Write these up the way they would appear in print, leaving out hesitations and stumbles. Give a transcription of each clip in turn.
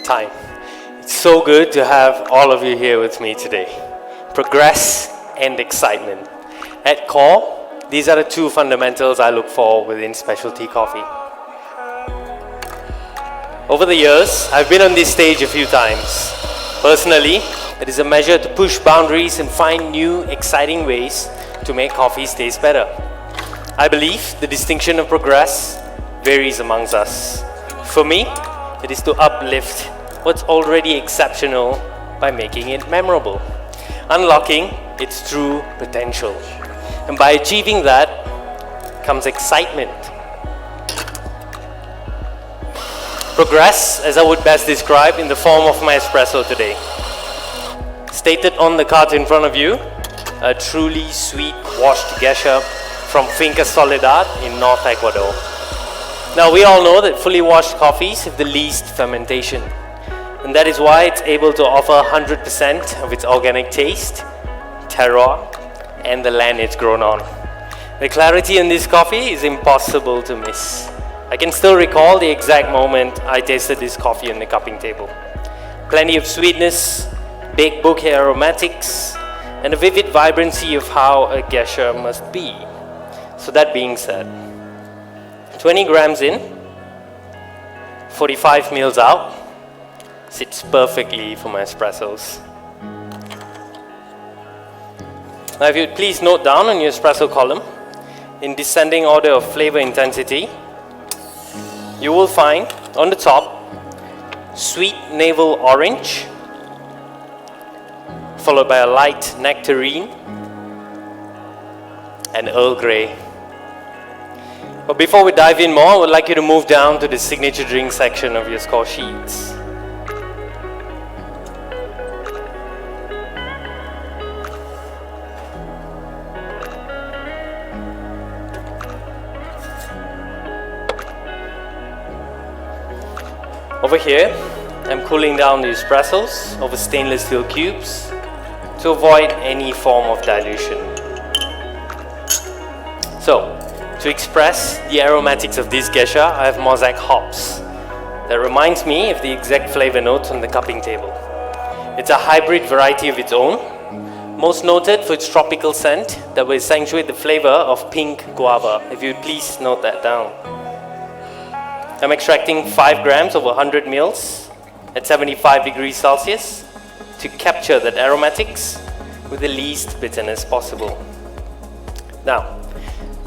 time. It's so good to have all of you here with me today. Progress and excitement. At core, these are the two fundamentals I look for within specialty coffee. Over the years, I've been on this stage a few times. Personally, it is a measure to push boundaries and find new, exciting ways to make coffees taste better. I believe the distinction of progress varies amongst us. For me, it is to uplift what's already exceptional by making it memorable, unlocking its true potential. And by achieving that comes excitement. Progress, as I would best describe, in the form of my espresso today. Stated on the cart in front of you, a truly sweet washed geisha from Finca Soledad in North Ecuador. Now we all know that fully washed coffees have the least fermentation, and that is why it's able to offer 100% of its organic taste, terroir, and the land it's grown on. The clarity in this coffee is impossible to miss. I can still recall the exact moment I tasted this coffee on the cupping table. Plenty of sweetness, baked bouquet aromatics, and a vivid vibrancy of how a geisha must be. So that being said, 20 grams in, 45 mils out, sits perfectly for my espressos. Now if you'd please note down on your espresso column, in descending order of flavor intensity, you will find on the top, sweet navel orange, followed by a light nectarine, and Earl Grey. But before we dive in more, I would like you to move down to the signature drink section of your score sheets. Over here, I'm cooling down the espressos over stainless steel cubes to avoid any form of dilution. So, to express the aromatics of this geisha, I have mosaic hops. That reminds me of the exact flavor notes on the cupping table. It's a hybrid variety of its own, most noted for its tropical scent that will accentuate the flavor of pink guava. If you'd please note that down. I'm extracting 5 grams over 100 mils at 75 degrees Celsius to capture that aromatics with the least bitterness possible. Now,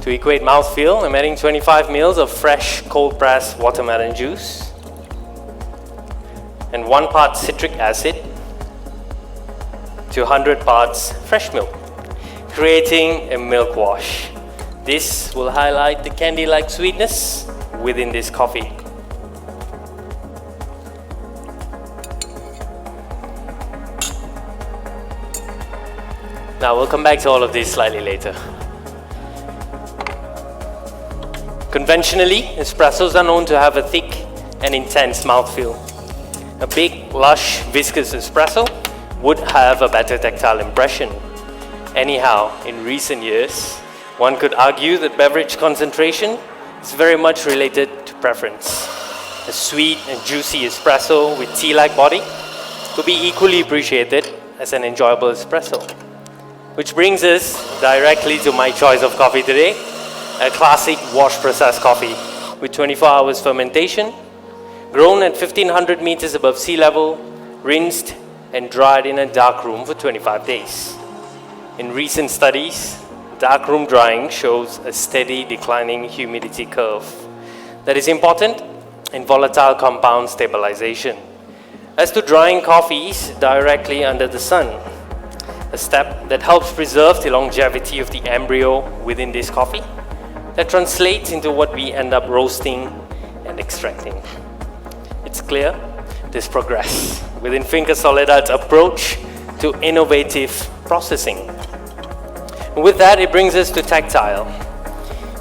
to equate mouthfeel, I'm adding 25 mils of fresh cold-pressed watermelon juice and 1 part citric acid to 100 parts fresh milk, creating a milk wash. This will highlight the candy-like sweetness within this coffee. Now we'll come back to all of this slightly later. Conventionally, espressos are known to have a thick and intense mouthfeel. A big, lush, viscous espresso would have a better tactile impression. Anyhow, in recent years, one could argue that beverage concentration is very much related to preference. A sweet and juicy espresso with tea-like body could be equally appreciated as an enjoyable espresso. Which brings us directly to my choice of coffee today, a classic wash process coffee with 24 hours fermentation, grown at 1500 meters above sea level, rinsed and dried in a dark room for 25 days. In recent studies, darkroom drying shows a steady declining humidity curve that is important in volatile compound stabilization. As to drying coffees directly under the sun, a step that helps preserve the longevity of the embryo within this coffee, that translates into what we end up roasting and extracting. It's clear there's progress within Finca Soledad's approach to innovative processing. And with that, it brings us to tactile.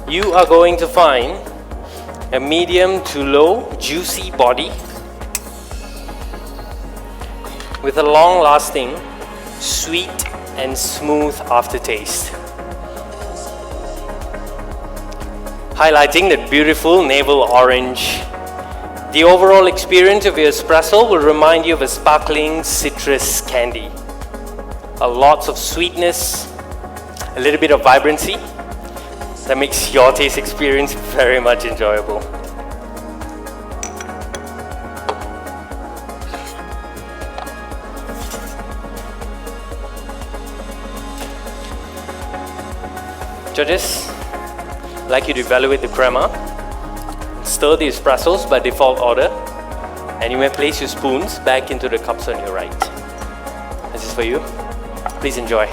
You are going to find a medium to low juicy body with a long-lasting, sweet and smooth aftertaste, highlighting that beautiful navel orange The overall experience of your espresso will remind you of a sparkling citrus candy. Lots of sweetness, a little bit of vibrancy that makes your taste experience very much enjoyable. Judges, I'd like you to evaluate the crema. Stir the espressos by default order, and you may place your spoons back into the cups on your right. This is for you. Please enjoy.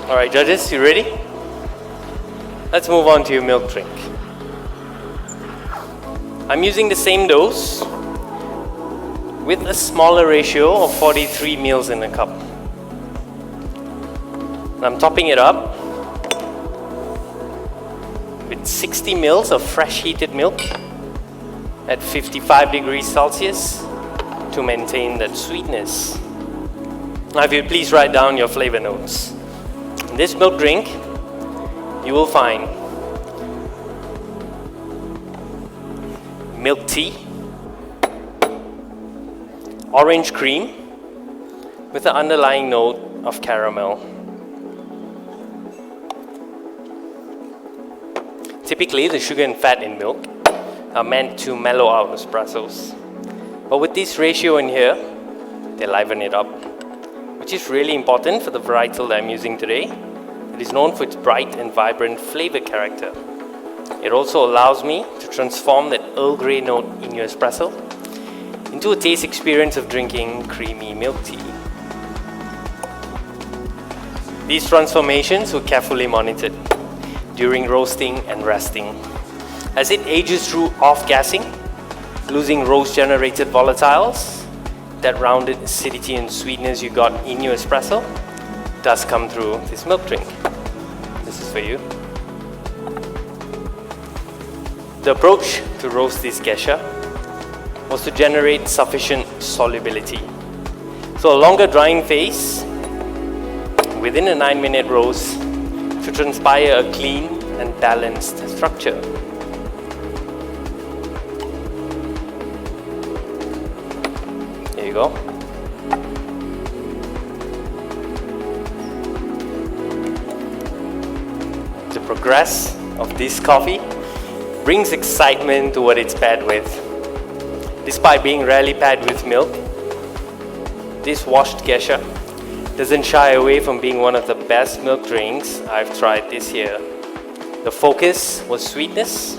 Alright judges, you ready? Let's move on to your milk drink. I'm using the same dose with a smaller ratio of 43 ml in a cup. And I'm topping it up with 60 ml of fresh heated milk at 55 degrees Celsius to maintain that sweetness. Now if you please write down your flavor notes. In this milk drink, you will find milk tea, orange cream with an underlying note of caramel. Typically, the sugar and fat in milk are meant to mellow out espressos. But with this ratio in here, they liven it up, which is really important for the varietal that I'm using today. It is known for its bright and vibrant flavor character. It also allows me to transform that Earl Grey note in your espresso into a taste experience of drinking creamy milk tea. These transformations were carefully monitored during roasting and resting. As it ages through off-gassing, losing roast-generated volatiles, that rounded acidity and sweetness you got in your espresso does come through this milk drink. This is for you. The approach to roast this geisha was to generate sufficient solubility. So a longer drying phase within a 9-minute roast to transpire a clean and balanced structure. Here you go. The progress of this coffee brings excitement to what it's paired with. Despite being rarely paired with milk, this washed geisha doesn't shy away from being one of the best milk drinks I've tried this year. The focus was sweetness,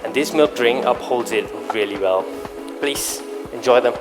and this milk drink upholds it really well. Please enjoy them.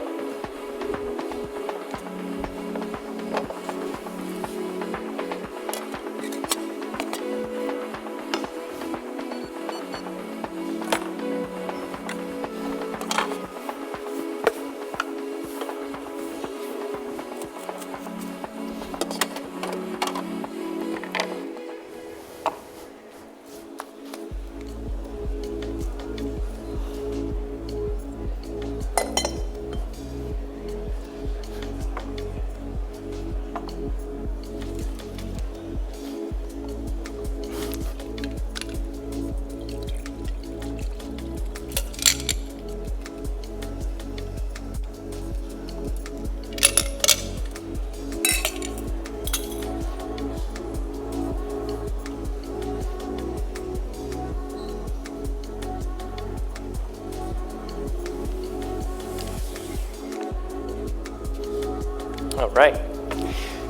All right,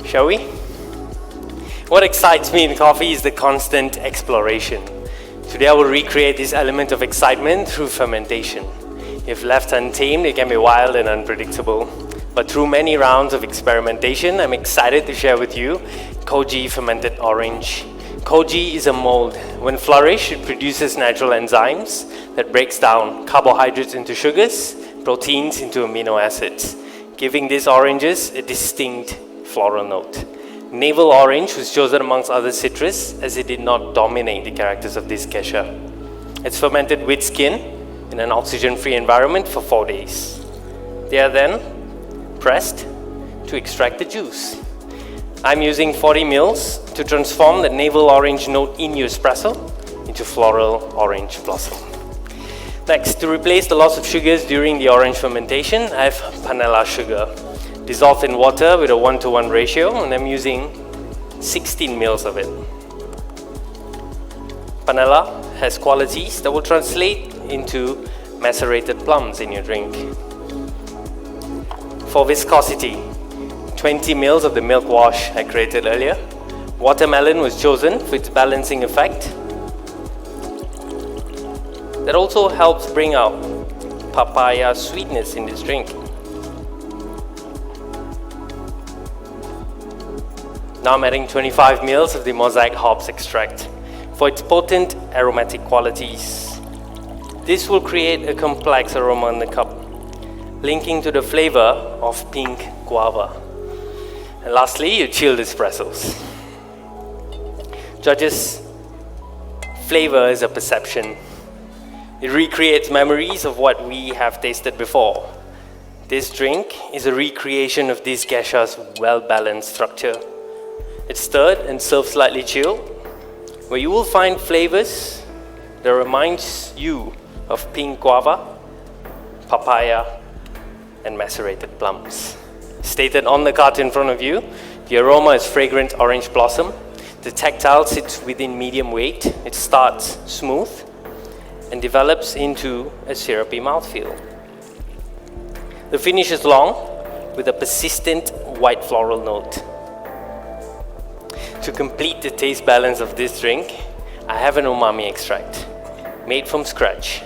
shall we? What excites me in coffee is the constant exploration. Today I will recreate this element of excitement through fermentation. If left untamed, it can be wild and unpredictable. But through many rounds of experimentation, I'm excited to share with you GIGI fermented orange. GIGI is a mold. When flourished, it produces natural enzymes that breaks down carbohydrates into sugars, proteins into amino acids, giving these oranges a distinct floral note. Navel orange was chosen amongst other citrus as it did not dominate the characters of this geisha. It's fermented with skin in an oxygen-free environment for 4 days. They are then pressed to extract the juice. I'm using 40 mils to transform the navel orange note in your espresso into floral orange blossom. Next, to replace the loss of sugars during the orange fermentation, I have panela sugar. Dissolved in water with a 1:1 ratio, and I'm using 16 mils of it. Panela has qualities that will translate into macerated plums in your drink. For viscosity, 20 mils of the milk wash I created earlier. Watermelon was chosen for its balancing effect. That also helps bring out papaya sweetness in this drink. Now I'm adding 25 mils of the mosaic hops extract for its potent aromatic qualities. This will create a complex aroma in the cup, linking to the flavor of pink guava. And lastly, your chilled espressos. Judges, flavor is a perception. It recreates memories of what we have tasted before. This drink is a recreation of this geisha's well-balanced structure. It's stirred and served slightly chilled, where you will find flavors that reminds you of pink guava, papaya, and macerated plums. Stated on the cart in front of you, the aroma is fragrant orange blossom. The tactile sits within medium weight. It starts smooth and develops into a syrupy mouthfeel. The finish is long with a persistent white floral note. To complete the taste balance of this drink, I have an umami extract made from scratch.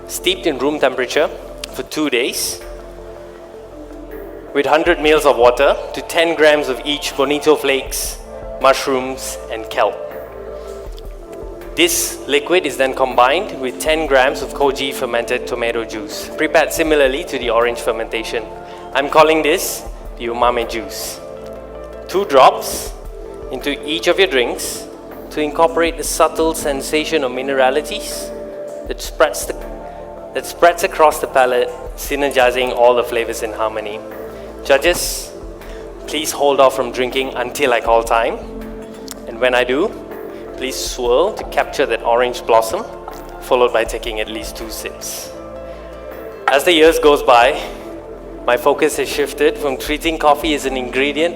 Steeped in room temperature for 2 days with 100 mils of water to 10 grams of each bonito flakes, mushrooms, and kelp. This liquid is then combined with 10 grams of GIGI fermented tomato juice, prepared similarly to the orange fermentation. I'm calling this the umami juice. 2 drops into each of your drinks to incorporate the subtle sensation of mineralities that spreads across the palate, synergizing all the flavors in harmony. Judges, please hold off from drinking until I call time. And when I do, please swirl to capture that orange blossom, followed by taking at least 2 sips. As the years goes by, my focus has shifted from treating coffee as an ingredient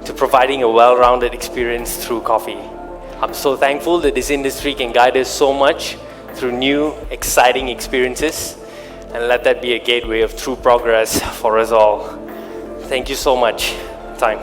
to providing a well-rounded experience through coffee. I'm so thankful that this industry can guide us so much through new, exciting experiences, and let that be a gateway of true progress for us all. Thank you so much. Time.